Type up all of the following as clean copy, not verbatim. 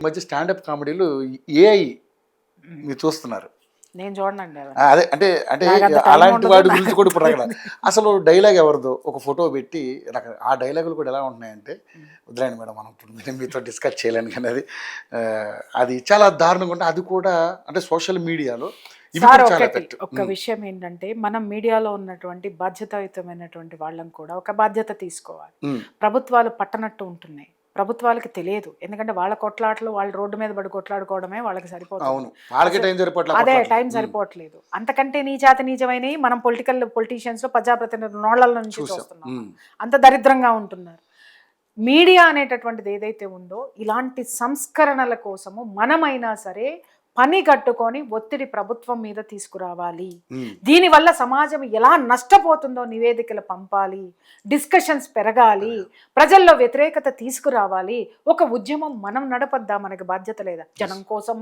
మధ్య stand up కామెడీలు AI మీరు చూస్తున్నారు. నేను చూడండి అదే అంటే అంటే అలాంటి వాటి గురించి కూడా ఇప్పుడు రకరకాల అసలు డైలాగ్ ఎవరిదో ఒక ఫోటో పెట్టి ఆ డైలాగులు కూడా ఎలా ఉంటున్నాయంటే వదిలేండి మేడం, మనం ఇప్పుడు మీతో డిస్కస్ చేయలేను కానీ అది చాలా దారుణంగా ఉంటుంది. అది కూడా అంటే సోషల్ మీడియాలో ఒక విషయం ఏంటంటే, మనం మీడియాలో ఉన్నటువంటి బాధ్యతాయుతమైనటువంటి వాళ్ళని కూడా ఒక బాధ్యత తీసుకోవాలి. ప్రభుత్వాలు పట్టనట్టు ఉంటున్నాయి, ప్రభుత్వాలకి తెలియదు. ఎందుకంటే వాళ్ళ కొట్లాటలు వాళ్ళు రోడ్డు మీద పడి కొట్లాడుకోవడమే వాళ్ళకి సరిపోతుంది. అదే టైం సరిపోవట్లేదు. అంతకంటే నీచమైనవి మనం పొలిటీషియన్స్ లో ప్రజాప్రతినిధుల నోళ్ల నుంచి చూస్తున్నాం. అంత దరిద్రంగా ఉంటున్నారు. మీడియా అనేటటువంటిది ఏదైతే ఉందో, ఇలాంటి సంస్కరణల కోసము మనమైనా సరే పని కట్టుకొని ఒత్తిడి ప్రభుత్వం మీద తీసుకురావాలి. దీనివల్ల సమాజం ఎలా నష్టపోతుందో నివేదికలు పంపాలి, డిస్కషన్స్ పెరగాలి, ప్రజల్లో వ్యతిరేకత తీసుకురావాలి. ఒక ఉద్యమం మనం నడపద్దా? మనకి బాధ్యత లేదా? జనం కోసం,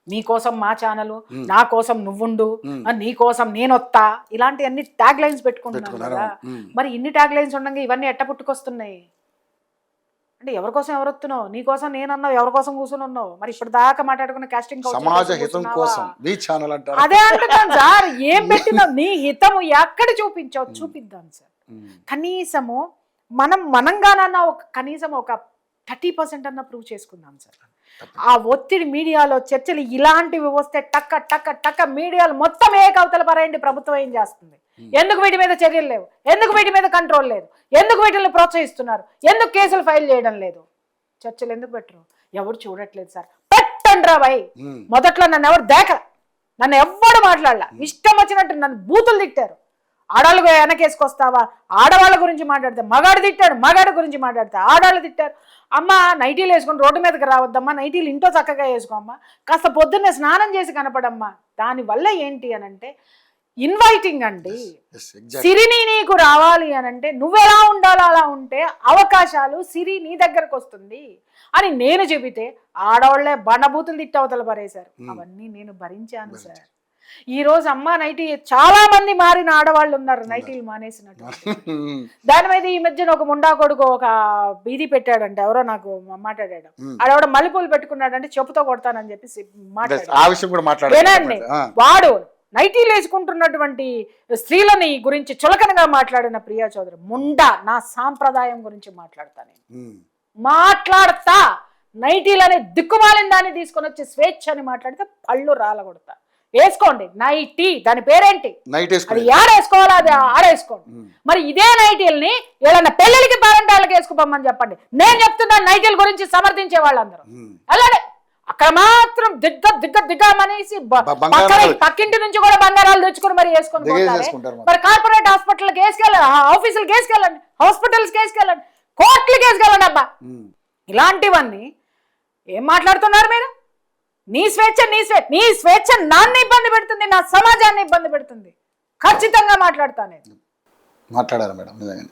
మీకోసం మా ఛానల్, నా కోసం నువ్వుండు, నీ కోసం నేనొత్తా, ఇలాంటి అన్ని ట్యాగ్ లైన్స్ పెట్టుకుంటున్నాను కదా. మరి ఇన్ని ట్యాగ్ లైన్స్ ఉండగా ఇవన్నీ ఎట్ట పుట్టుకొస్తున్నాయి అంటే, ఎవరి కోసం ఎవరు వస్తున్నావు? నీ కోసం నేనన్నావు, ఎవరి కోసం కూర్చొని ఉన్నావు? మరి ఇప్పుడు దాకా మాట్లాడుకున్న కాస్టింగ్ అదే అంటున్నాను సార్. ఏం పెట్టినావు? నీ హితము ఎక్కడ చూపించావు? చూపిద్దాం సార్. కనీసము మనంగానన్నా కనీసం ఒక 30% అన్న ప్రూవ్ చేసుకుందాం సార్. ఆ ఒత్తిడి మీడియాలో చర్చలు ఇలాంటివి వస్తే టక్క టక్క టక్క మీడియాలు మొత్తం ఏకవతల పరేయండి. ప్రభుత్వం ఏం చేస్తుంది? ఎందుకు వీటి మీద చర్యలు లేవు? ఎందుకు వీటి మీద కంట్రోల్ లేదు? ఎందుకు వీటిని ప్రోత్సహిస్తున్నారు? ఎందుకు కేసులు ఫైల్ చేయడం లేదు? చర్చలు ఎందుకు పెట్టరు? ఎవరు చూడట్లేదు సార్. పెట్టండి రా భయ్. మొదట్లో నన్ను ఎవరు నన్ను ఎవ్వడు మాట్లాడలా. ఇష్టం వచ్చినట్టు నన్ను బూతులు తిట్టారు. ఆడవాళ్ళు వెనకేసుకొస్తావా? ఆడవాళ్ళ గురించి మాట్లాడితే మగాడు తిట్టాడు, మగాడి గురించి మాట్లాడితే ఆడవాళ్ళు తిట్టారు. అమ్మ నైటీలు వేసుకొని రోడ్డు మీదకి రావద్దమ్మా, నైటీలు ఇంట్లో చక్కగా వేసుకోమ్మా, కాస్త పొద్దున్నే స్నానం చేసి కనపడమ్మా. దానివల్ల ఏంటి అనంటే ఇన్వైటింగ్ అండి. సిరిని నీకు రావాలి అనంటే నువ్వెలా ఉండాలో అలా ఉంటే అవకాశాలు సిరి నీ దగ్గరకు వస్తుంది అని నేను చెబితే ఆడవాళ్లే బండబూతులు తిట్టవతలు పరేశారు. అవన్నీ నేను భరించాను సార్. ఈ రోజు అమ్మ నైటీ చాలా మంది మారిన ఆడవాళ్ళు ఉన్నారు, నైటీలు మానేసినట్టు. దాని మీద ఈ మధ్యన ఒక ముండా కొడుకు ఒక బీది పెట్టాడంటే, ఎవరో నాకు మాట్లాడాడు. ఆడవాడు మల్లెపూలు పెట్టుకున్నాడంటే చెప్పుతో కొడతానని చెప్పి మాట్లాడాడు. వాడు నైటీలు వేసుకుంటున్నటువంటి స్త్రీలని గురించి చులకనగా మాట్లాడిన ప్రియా చౌదరి ముండా నా సాంప్రదాయం గురించి మాట్లాడతా. నైటీలనే దిక్కుమాలిన దాన్ని తీసుకొని వచ్చి స్వేచ్ఛ అని మాట్లాడితే పళ్ళు రాలగొడతా. వేసుకోండి నైటీ, దాని పేరేంటి? అది ఆడేసుకోవాలి, అది ఆడేసుకోండి. మరి ఇదే నైటీల్ని ఏదైనా పెళ్ళిళ్ళకి పేరెంటాళ్ళకి వేసుకోమని చెప్పండి. నేను చెప్తున్నాను నైటీల గురించి సమర్థించే వాళ్ళందరూ అలాగే అక్కడ మాత్రం దిగ్గమనేసి పక్కింటి నుంచి కూడా బంగారాలు తెచ్చుకుని మరి వేసుకొని పోతారు. మరి కార్పొరేట్ హాస్పిటల్కి వేసుకెళ్ళండి, ఆఫీసులకి వేసుకెళ్ళండి, హాస్పిటల్స్కి వేసుకెళ్ళండి, కోర్టులకి వేసుకెళ్ళండి. అబ్బా ఇలాంటివన్నీ ఏం మాట్లాడుతున్నారు మీరు? నీ స్వేచ్ఛ నాన్న ఇబ్బంది పెడుతుంది, నా సమాజాన్ని ఇబ్బంది పెడుతుంది. ఖచ్చితంగా మాట్లాడతాను. మాట్లాడారు మేడం నిజంగా.